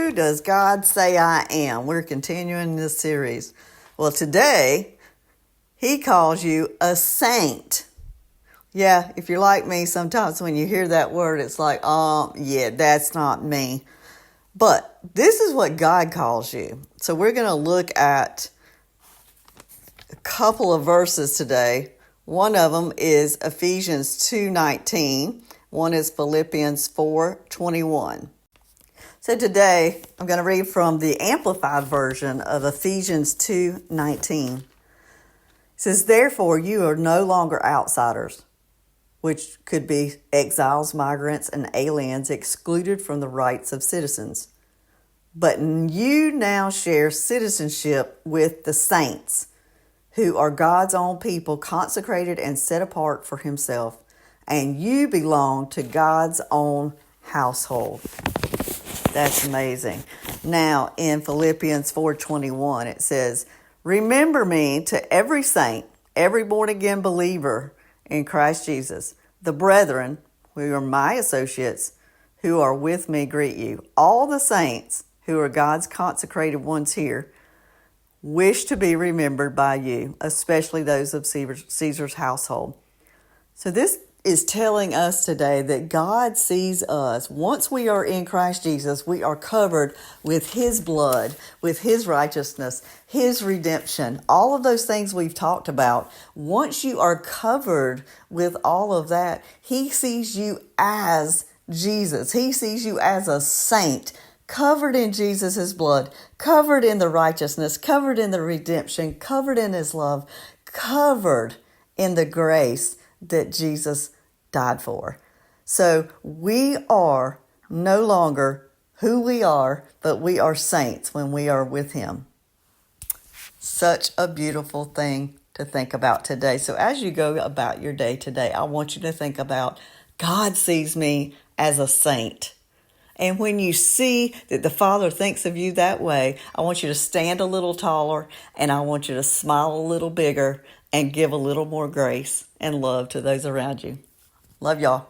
Who does God say I am? We're continuing this series. Well, today, he calls you a saint. Yeah, if you're like me, sometimes when you hear that word, it's like, yeah, that's not me. But this is what God calls you. So we're going to look at a couple of verses today. One of them is Ephesians 2:19. One is Philippians 4:21. So today, I'm going to read from the Amplified version of Ephesians 2:19. It says, "Therefore you are no longer outsiders," which could be exiles, migrants, and aliens excluded from the rights of citizens. "But you now share citizenship with the saints, who are God's own people, consecrated and set apart for himself, and you belong to God's own household." That's amazing. Now, in Philippians 4:21, it says, "Remember me to every saint, every born-again believer in Christ Jesus. The brethren, who are my associates, who are with me, greet you. All the saints, who are God's consecrated ones here, wish to be remembered by you, especially those of Caesar's household." So this is telling us today that God sees us. Once we are in Christ Jesus, we are covered with his blood, with his righteousness, his redemption, all of those things we've talked about. Once you are covered with all of that, he sees you as Jesus. He sees you as a saint, covered in Jesus' blood, covered in the righteousness, covered in the redemption, covered in his love, covered in the grace that Jesus died for. So we are no longer who we are, but we are saints when we are with him. Such a beautiful thing to think about today. So as you go about your day today, I want you to think about God sees me as a saint. And when you see that the Father thinks of you that way, I want you to stand a little taller, and I want you to smile a little bigger and give a little more grace and love to those around you. Love y'all.